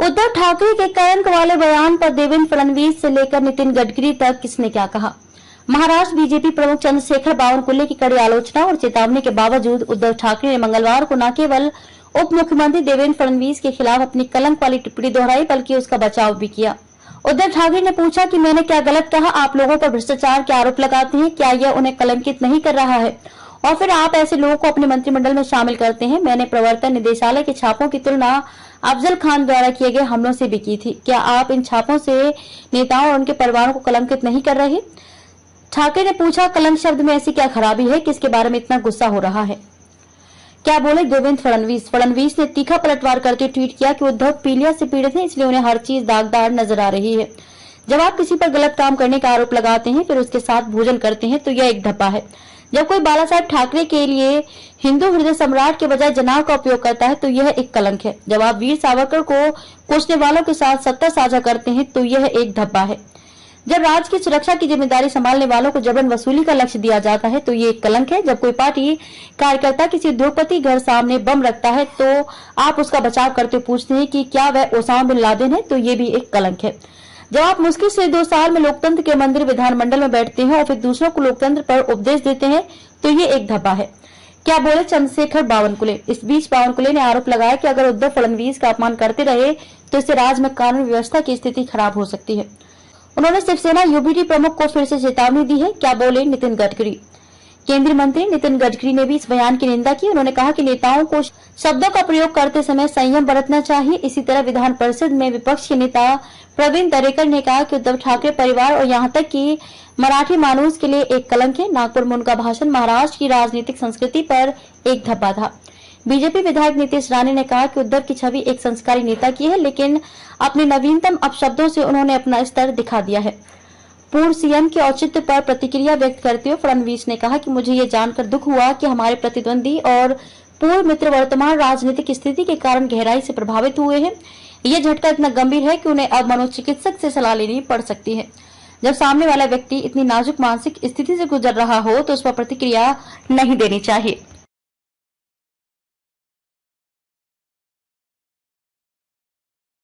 उद्धव ठाकरे के कलंक वाले बयान पर देवेंद्र फडणवीस से लेकर नितिन गडकरी तक किसने क्या कहा। महाराष्ट्र बीजेपी प्रमुख चंद्रशेखर बावनकुले की कड़ी आलोचना और चेतावनी के बावजूद उद्धव ठाकरे ने मंगलवार को न केवल उप मुख्यमंत्री देवेंद्र फडणवीस के खिलाफ अपनी कलंक वाली टिप्पणी दोहराई बल्कि उसका बचाव भी किया। उद्धव ठाकरे ने पूछा कि मैंने क्या गलत कहा, आप लोगों पर भ्रष्टाचार के आरोप लगाते हैं, क्या यह उन्हें कलंकित नहीं कर रहा है और फिर आप ऐसे लोगों को अपने मंत्रिमंडल में शामिल करते हैं। मैंने प्रवर्तन निदेशालय के छापों की तुलना अफजल खान द्वारा किए गए हमलों से भी की थी। क्या आप इन छापों से नेताओं और उनके परिवारों को कलंकित नहीं कर रहे? ठाकरे ने पूछा, कलंक शब्द में ऐसी क्या खराबी है, किसके बारे में इतना गुस्सा हो रहा है? क्या बोले देवेंद्र फडणवीस? फडणवीस ने तीखा पलटवार करते ट्वीट किया कि उद्धव पीलिया से पीड़ित हैं, इसलिए उन्हें हर चीज दागदार नजर आ रही है। जब आप किसी पर गलत काम करने का आरोप लगाते हैं फिर उसके साथ भोजन करते हैं तो यह एक धब्बा है। जब कोई बाला साहेब ठाकरे के लिए हिंदू हृदय सम्राट के बजाय जनाब का उपयोग करता है तो यह एक कलंक है। जब आप वीर सावरकर को कोसने वालों के साथ सत्ता साझा करते हैं तो यह एक धब्बा है। जब राज्य की सुरक्षा की जिम्मेदारी संभालने वालों को जबरन वसूली का लक्ष्य दिया जाता है तो ये एक कलंक है। जब कोई पार्टी कार्यकर्ता किसी उद्योगपति घर सामने बम रखता है तो आप उसका बचाव करते पूछते हैं कि क्या वह ओसामा बिन लादेन है, तो ये भी एक कलंक है। जब आप मुश्किल से 2 साल में लोकतंत्र के मंदिर विधानमंडल में बैठते हैं और फिर दूसरों को लोकतंत्र पर उपदेश देते हैं तो ये एक धब्बा है। क्या बोले चंद्रशेखर बावनकुले? इस बीच बावनकुले ने आरोप लगाया कि अगर उद्धव फडणवीस का अपमान करते रहे तो इससे राज्य में कानून व्यवस्था की स्थिति खराब हो सकती है। उन्होंने शिवसेना यूबीटी प्रमुख को फिर से चेतावनी दी है। क्या बोले नितिन गडकरी? केंद्रीय मंत्री नितिन गडकरी ने भी इस बयान की निंदा की। उन्होंने कहा कि नेताओं को शब्दों का प्रयोग करते समय संयम बरतना चाहिए। इसी तरह विधान परिषद में विपक्ष के नेता प्रवीण दरेकर ने कहा कि उद्धव ठाकरे परिवार और यहां तक कि मराठी मानूस के लिए एक कलंक है। नागपुर में उनका भाषण महाराष्ट्र की राजनीतिक संस्कृति पर एक धब्बा था। बीजेपी विधायक नीतीश राणे ने कहा कि उद्धव की छवि एक संस्कारी नेता की है, लेकिन अपने नवीनतम अपशब्दों से उन्होंने अपना स्तर दिखा दिया है। पूर्व सीएम के औचित्य पर प्रतिक्रिया व्यक्त करते हुए फडणवीस ने कहा कि मुझे ये जानकर दुख हुआ कि हमारे प्रतिद्वंदी और पूर्व मित्र वर्तमान राजनीतिक स्थिति के कारण गहराई से प्रभावित हुए हैं। यह झटका इतना गंभीर है कि उन्हें अब मनोचिकित्सक से सलाह लेनी पड़ सकती है। जब सामने वाला व्यक्ति इतनी नाजुक मानसिक स्थिति से गुजर रहा हो तो उस पर प्रतिक्रिया नहीं देनी चाहिए।